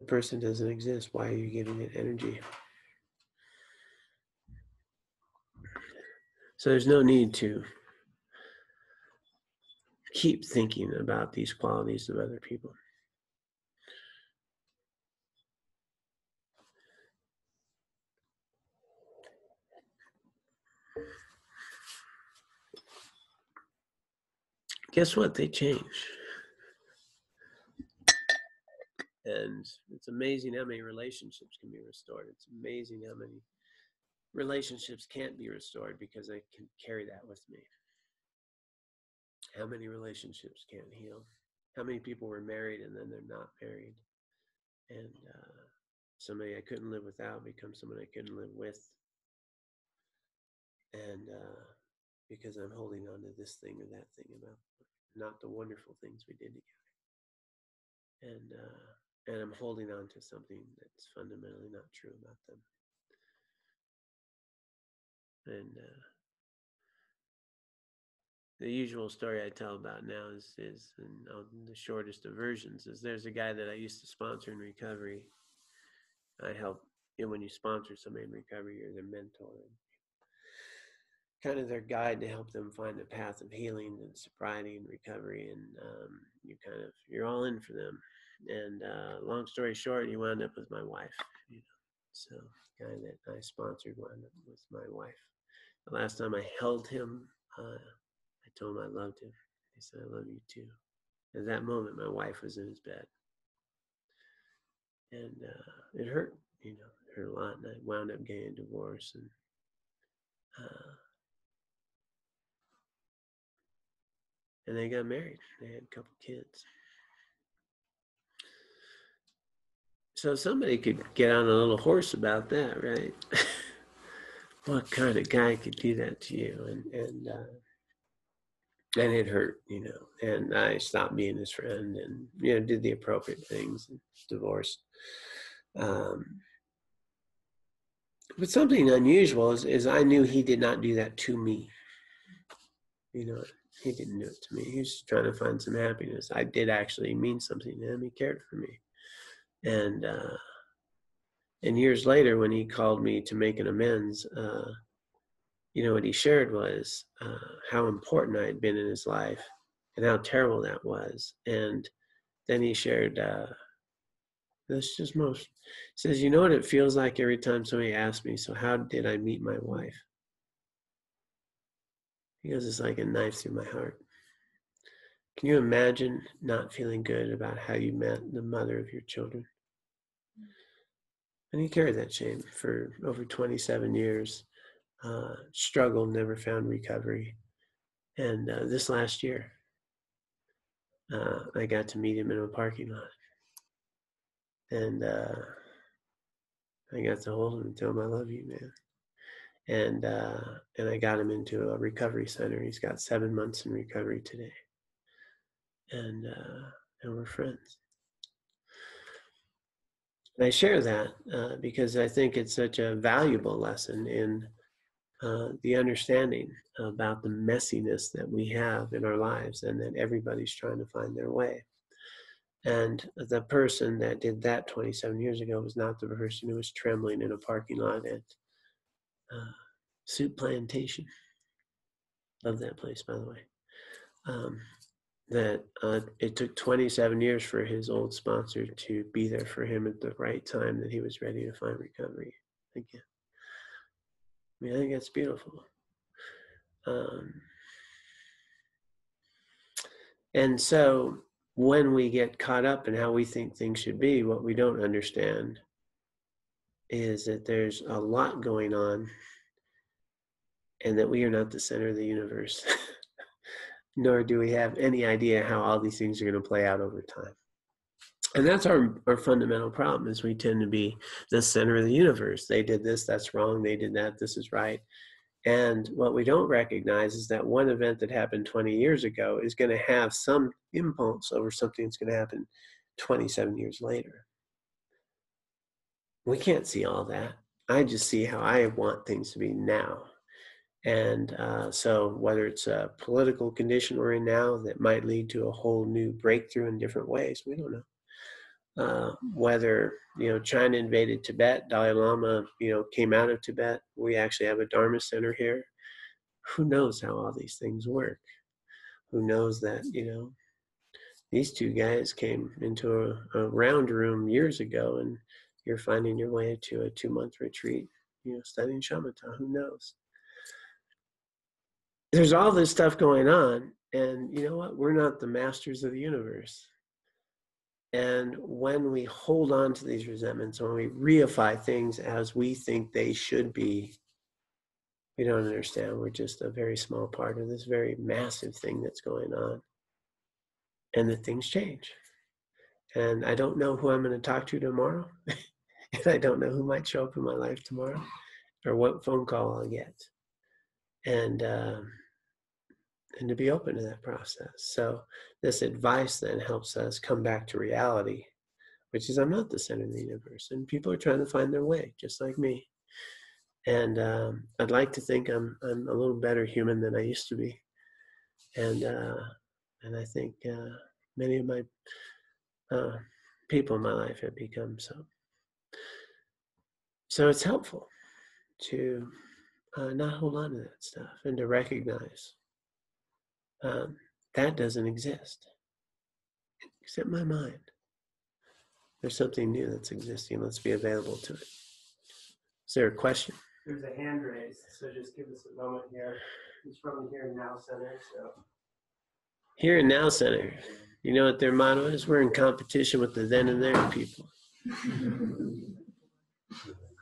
person doesn't exist. Why are you giving it energy? So there's no need to keep thinking about these qualities of other people. Guess what? They change. And it's amazing how many relationships can be restored. It's amazing how many relationships can't be restored because I can carry that with me. How many relationships can't heal? How many people were married and then they're not married? And somebody I couldn't live without becomes someone I couldn't live with. And because I'm holding on to this thing or that thing about not the wonderful things we did together. And I'm holding on to something that's fundamentally not true about them. And the usual story I tell about now is the shortest of versions, is there's a guy that I used to sponsor in recovery, I help, when you sponsor somebody in recovery, you're their mentor, kind of their guide to help them find a path of healing and sobriety and recovery. And you're all in for them. And long story short, he wound up with my wife. So the guy that I sponsored wound up with my wife. The last time I held him, I told him I loved him. He said, I love you too. At that moment, my wife was in his bed. And it hurt, it hurt a lot. And I wound up getting a divorce. And they got married. They had a couple kids. So somebody could get on a little horse about that, right? What kind of guy could do that to you? And it hurt, and I stopped being his friend and, did the appropriate things and divorced. But something unusual is I knew he did not do that to me. He didn't do it to me. He was trying to find some happiness. I did actually mean something to him. He cared for me. And years later, when he called me to make an amends, what he shared was how important I had been in his life and how terrible that was. And then he shared, this just most, he says, you know what it feels like every time somebody asks me, so how did I meet my wife? He goes, it's like a knife through my heart. Can you imagine not feeling good about how you met the mother of your children? And he carried that shame for over 27 years, struggled, never found recovery. And this last year, I got to meet him in a parking lot. And I got to hold him and tell him, I love you, man. And I got him into a recovery center. He's got 7 months in recovery today. And we're friends. And I share that because I think it's such a valuable lesson in the understanding about the messiness that we have in our lives and that everybody's trying to find their way. And the person that did that 27 years ago was not the person who was trembling in a parking lot at Soup Plantation. Love that place, by the way. That it took 27 years for his old sponsor to be there for him at the right time that he was ready to find recovery again. I think that's beautiful. And so when we get caught up in how we think things should be, what we don't understand is that there's a lot going on and that we are not the center of the universe. Nor do we have any idea how all these things are going to play out over time. And that's our fundamental problem, is we tend to be the center of the universe. They did this, that's wrong. They did that, this is right. And what we don't recognize is that one event that happened 20 years ago is going to have some impulse over something that's going to happen 27 years later. We can't see all that. I just see how I want things to be now. And so whether it's a political condition we're in now that might lead to a whole new breakthrough in different ways, we don't know. Whether, China invaded Tibet, Dalai Lama, came out of Tibet, we actually have a Dharma center here. Who knows how all these things work? Who knows that, these two guys came into a round room years ago and you're finding your way to a 2-month retreat, studying shamatha, who knows? There's all this stuff going on, and you know what? We're not the masters of the universe. And when we hold on to these resentments, when we reify things as we think they should be, we don't understand. We're just a very small part of this very massive thing that's going on. And that things change. And I don't know who I'm going to talk to tomorrow. And I don't know who might show up in my life tomorrow or what phone call I'll get. And to be open to that process. So this advice then helps us come back to reality, which is I'm not the center of the universe, and people are trying to find their way, just like me. And I'd like to think I'm a little better human than I used to be, and I think many of my people in my life have become so. So it's helpful to not hold on to that stuff and to recognize that doesn't exist except my mind. There's something new that's existing. Let's be available to it. Is there a question? There's a hand raised, so just give us a moment here. It's from the Here and Now Center, so. Here and Now Center. You know what their motto is? We're in competition with the then and there people.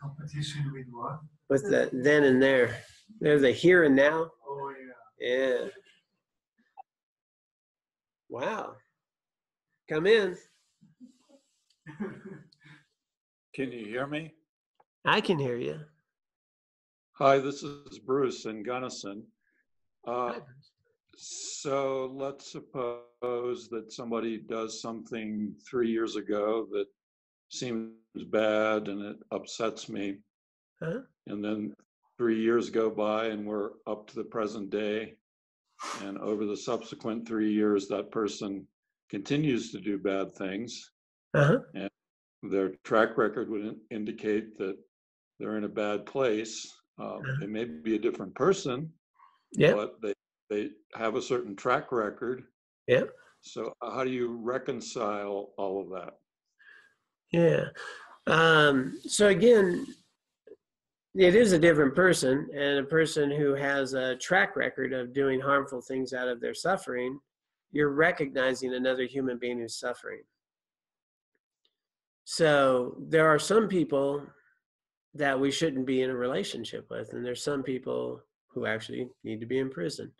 Competition with what? With the then and there. They're the here and now. Oh, yeah. Yeah. Wow. Come in. Can you hear me? I can hear you. Hi, this is Bruce in Gunnison. So let's suppose that somebody does something 3 years ago that seems bad and it upsets me. Huh? And then 3 years go by and we're up to the present day. And over the subsequent 3 years, that person continues to do bad things. Uh-huh. And their track record would indicate that they're in a bad place. They may be a different person, Yeah. but they have a certain track record. Yeah. So how do you reconcile all of that? Yeah. So again, it is a different person, and a person who has a track record of doing harmful things out of their suffering, you're recognizing another human being who's suffering. So there are some people that we shouldn't be in a relationship with, and there's some people who actually need to be in prison.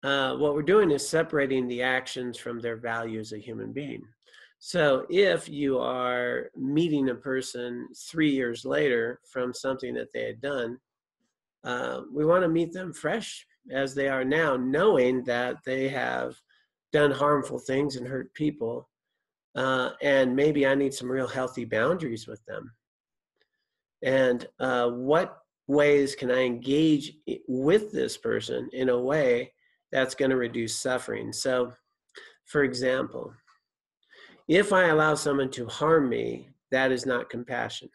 What we're doing is separating the actions from their value as a human being. So if you are meeting a person 3 years later from something that they had done, we want to meet them fresh as they are now, knowing that they have done harmful things and hurt people. And maybe I need some real healthy boundaries with them. And what ways can I engage with this person in a way that's going to reduce suffering? So, for example, if I allow someone to harm me, that is not compassion,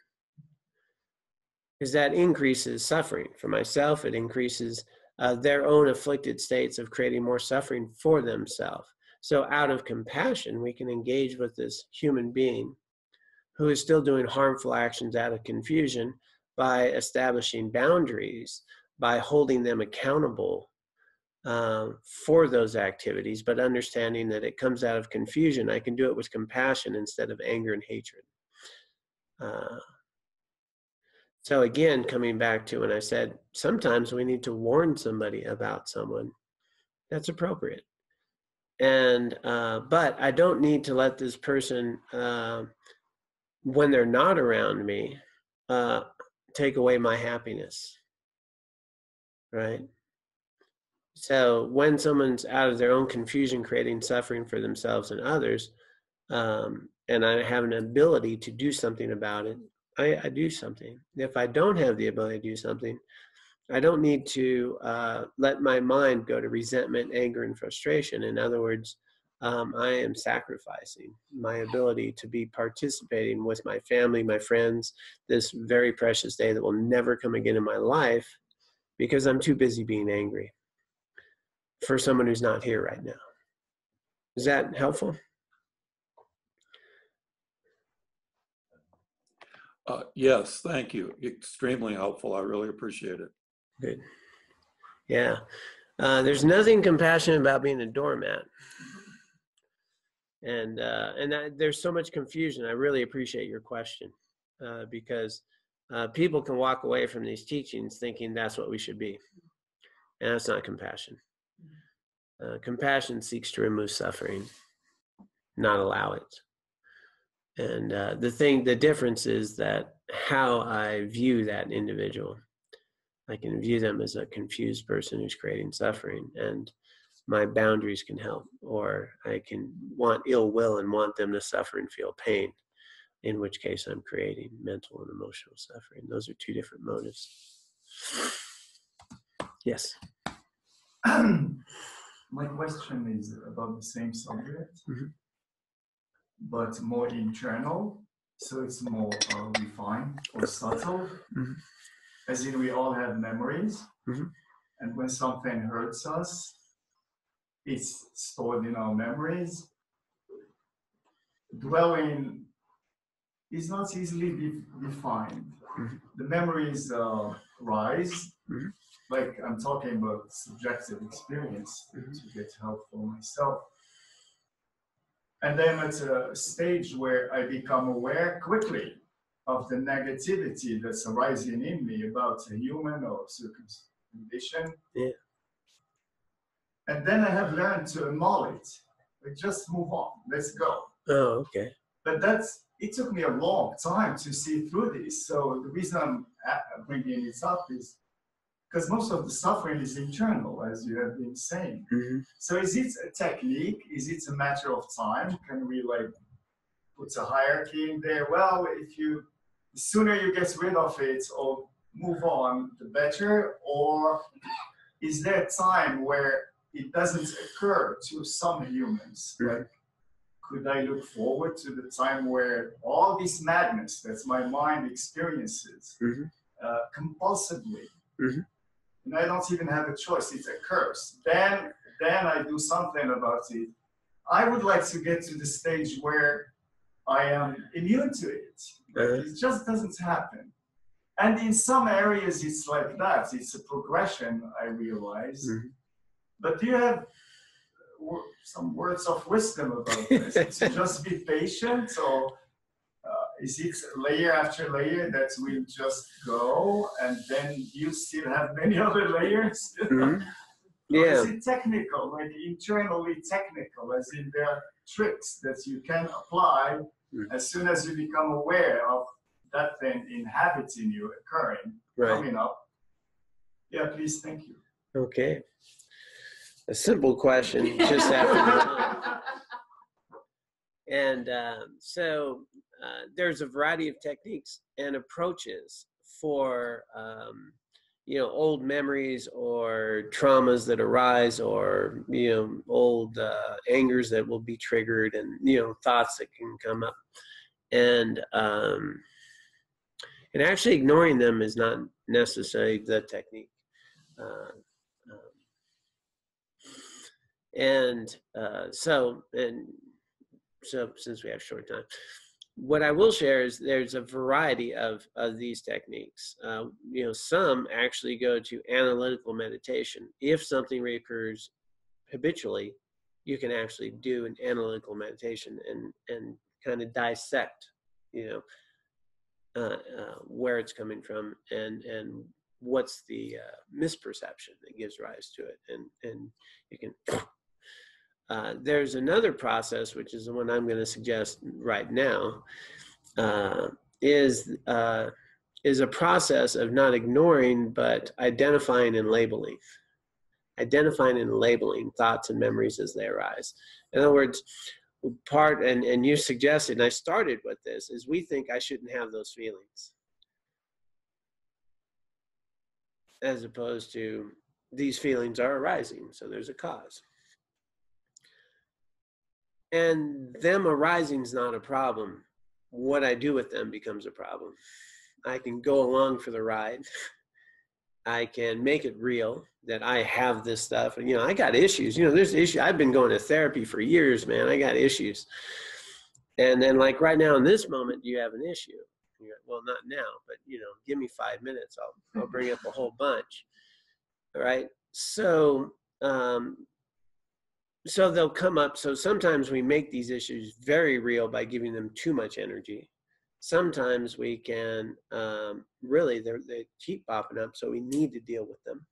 because that increases suffering for myself. It increases their own afflicted states of creating more suffering for themselves. So out of compassion, we can engage with this human being who is still doing harmful actions out of confusion by establishing boundaries, by holding them accountable for those activities, but understanding that it comes out of confusion. I can do it with compassion instead of anger and hatred. So again, coming back to when I said, sometimes we need to warn somebody about someone. That's appropriate. And, but I don't need to let this person, when they're not around me, take away my happiness, right? So when someone's out of their own confusion, creating suffering for themselves and others, and I have an ability to do something about it, I do something. If I don't have the ability to do something, I don't need to let my mind go to resentment, anger, and frustration. In other words, I am sacrificing my ability to be participating with my family, my friends, this very precious day that will never come again in my life, because I'm too busy being angry for someone who's not here right now. Is that helpful? Yes, thank you. Extremely helpful. I really appreciate it. Good. Yeah. There's nothing compassionate about being a doormat. And there's so much confusion. I really appreciate your question, because people can walk away from these teachings thinking that's what we should be. And that's not compassion. Compassion seeks to remove suffering, not allow it. And the difference is that how I view that individual. I can view them as a confused person who's creating suffering, and my boundaries can help. Or I can want ill will and want them to suffer and feel pain, in which case I'm creating mental and emotional suffering. Those are two different motives. Yes. My question is about the same subject, Mm-hmm. but more internal. So it's more refined or subtle. Mhm. As in, we all have memories. Mhm. And when something hurts us, it's stored in our memories. Dwelling is not easily defined. Mhm. The memories rise, Mhm. like I'm talking about subjective experience Mhm. to get help for myself. And then at a stage where I become aware quickly of the negativity that's arising in me about a human or condition. Yeah. And then I have learned to annul it. Like, just move on, let's go. Oh, okay. But it took me a long time to see through this. So the reason I'm bringing this up is because most of the suffering is internal, as you have been saying. Mhm. So is it a technique? Is it a matter of time? Can we like put a hierarchy in there? Well, the sooner you get rid of it or move on, the better. Or is there a time where it doesn't occur to some humans? Mhm. Like, could I look forward to the time where all this madness that my mind experiences Mhm. compulsively, Mhm. and I don't even have a choice, it occurs. Then I do something about it. I would like to get to the stage where I am immune to it. It just doesn't happen. And in some areas, it's like that. It's a progression, I realize. Mhm. But do you have some words of wisdom about this? To just be patient, or is it layer after layer that will just go, and then you still have many other layers? Mhm. Or Yeah. is it technical, like internally technical, as in there are tricks that you can apply as soon as you become aware of that thing inhabiting you, occurring, Right. coming up? Yeah, please, thank you. Okay. A simple question, just after the time. And so there's a variety of techniques and approaches for old memories or traumas that arise, or old angers that will be triggered, and thoughts that can come up, and actually ignoring them is not necessarily the technique. So since we have short time, what I will share is there's a variety of these techniques. Some actually go to analytical meditation. If something reoccurs habitually, you can actually do an analytical meditation and kind of dissect, where it's coming from and what's the misperception that gives rise to it, and you can. There's another process, which is the one I'm going to suggest right now, is a process of not ignoring, but identifying and labeling. Identifying and labeling thoughts and memories as they arise. In other words, and you suggested, and I started with this, is we think I shouldn't have those feelings, as opposed to these feelings are arising, so there's a cause. And them arising is not a problem. What I do with them becomes a problem. I can go along for the ride. I can make it real that I have this stuff. And, I got issues. There's issues. I've been going to therapy for years, man. I got issues. And then, like right now in this moment, you have an issue. Well, not now, but, give me 5 minutes. I'll bring up a whole bunch. All right. So they'll come up. So sometimes we make these issues very real by giving them too much energy. Sometimes we can really, they keep popping up, so we need to deal with them.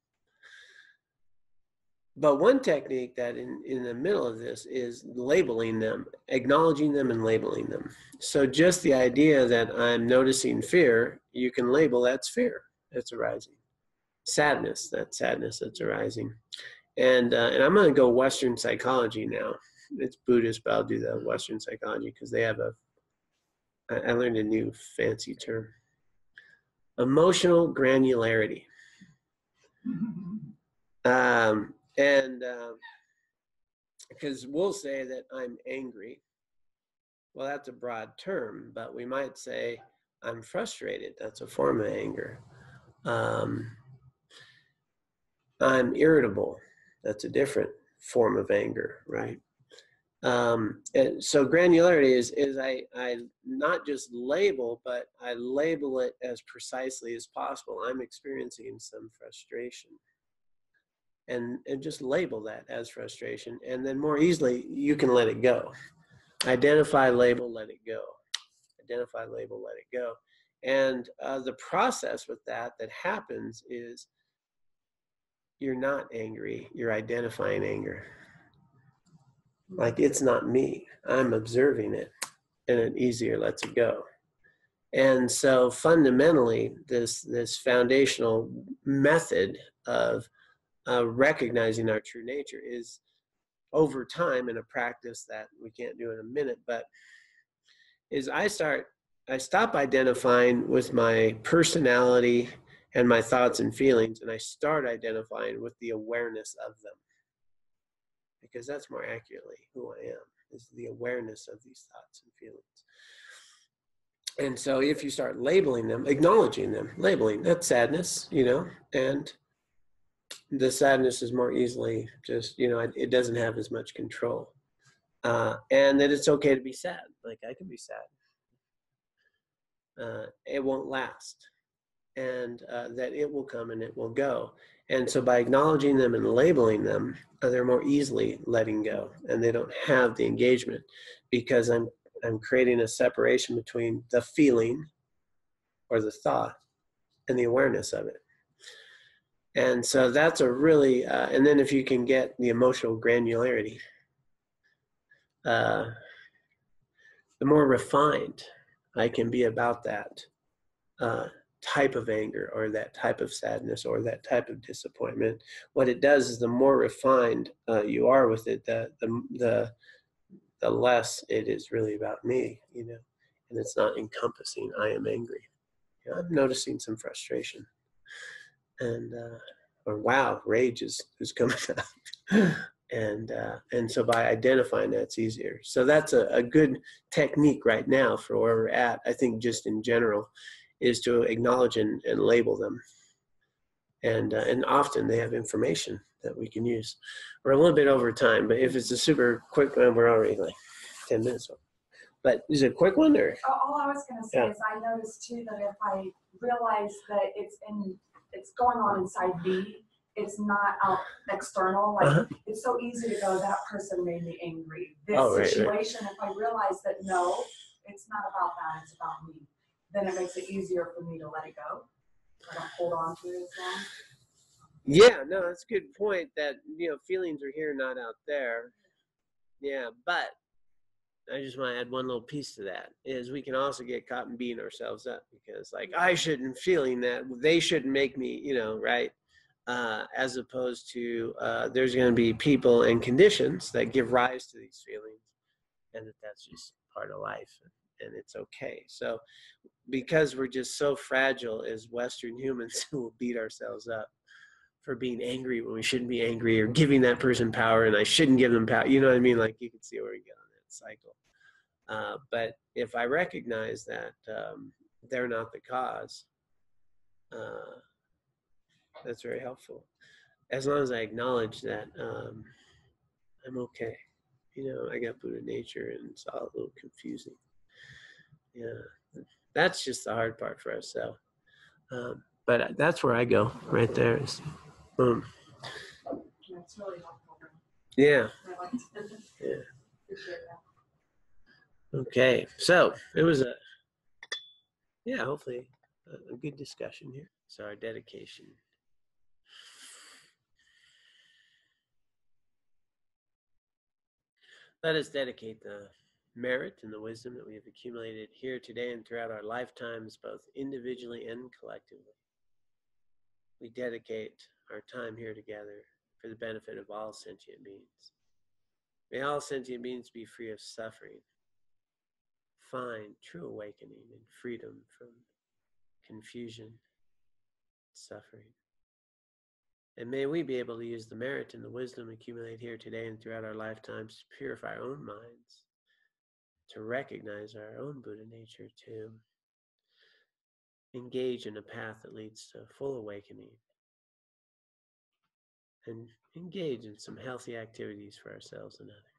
But one technique that in the middle of this is labeling them, acknowledging them and labeling them. So just the idea that I'm noticing fear, you can label that's fear that's arising. Sadness, that's sadness that's arising. And I'm going to go Western psychology now. It's Buddhist, but I'll do the Western psychology because they have I learned a new fancy term. Emotional granularity. Because we'll say that I'm angry. well, that's a broad term, but we might say, I'm frustrated. That's a form of anger. I'm irritable. That's a different form of anger, right? And so granularity is I not just label, but I label it as precisely as possible. I'm experiencing some frustration. And just label that as frustration. And then more easily, you can let it go. Identify, label, let it go. Identify, label, let it go. And the process with that happens is you're not angry, you're identifying anger. Like, it's not me, I'm observing it, and it easier lets it go. And so fundamentally, this foundational method of recognizing our true nature is over time, in a practice that we can't do in a minute, but is I stop identifying with my personality and my thoughts and feelings, and I start identifying with the awareness of them. Because that's more accurately who I am, is the awareness of these thoughts and feelings. And so if you start labeling them, acknowledging them, labeling, that's sadness, and the sadness is more easily just, it doesn't have as much control. And that it's okay to be sad. Like, I can be sad. It won't last. And that it will come and it will go. And so by acknowledging them and labeling them, they're more easily letting go, and they don't have the engagement, because I'm creating a separation between the feeling or the thought and the awareness of it. And so that's a really, and then if you can get the emotional granularity, the more refined I can be about that type of anger or that type of sadness or that type of disappointment. What it does is the more refined you are with it, the less it is really about me, and it's not encompassing, I am angry. I'm noticing some frustration, and or wow, rage is coming out. And so by identifying that, it's easier. So that's a good technique right now for where we're at, I think, just in general, is to acknowledge and label them. And often they have information that we can use. We're a little bit over time, but if it's a super quick one, we're already like 10 minutes. But is it a quick one, or? All I was going to say is I noticed too that if I realize that it's going on inside me, it's not out external. Like, it's so easy to go, that person made me angry. This situation, if I realize that no, it's not about that, it's about me, then it makes it easier for me to let it go. I don't hold on to it as long. Yeah, no, that's a good point, that, feelings are here, not out there. Yeah, but I just want to add one little piece to that, is we can also get caught in beating ourselves up, because, like, I shouldn't feeling that, they shouldn't make me, right? As opposed to there's going to be people and conditions that give rise to these feelings, and that's just part of life, and it's okay. So because we're just so fragile as Western humans, who will beat ourselves up for being angry when we shouldn't be angry, or giving that person power and I shouldn't give them power. You know what I mean? Like, you can see where we get on that cycle. But if I recognize that they're not the cause, that's very helpful. As long as I acknowledge that I'm okay. I got Buddha nature, and it's all a little confusing. Yeah, that's just the hard part for us. So, but that's where I go right there. Is boom. That's really helpful. Yeah. I like to appreciate that. Okay. So it was hopefully a good discussion here. So our dedication. Let us dedicate the merit and the wisdom that we have accumulated here today and throughout our lifetimes, both individually and collectively. We dedicate our time here together for the benefit of all sentient beings. May all sentient beings be free of suffering, find true awakening and freedom from confusion, suffering. And may we be able to use the merit and the wisdom accumulated here today and throughout our lifetimes to purify our own minds to recognize our own Buddha nature, to engage in a path that leads to full awakening, and engage in some healthy activities for ourselves and others.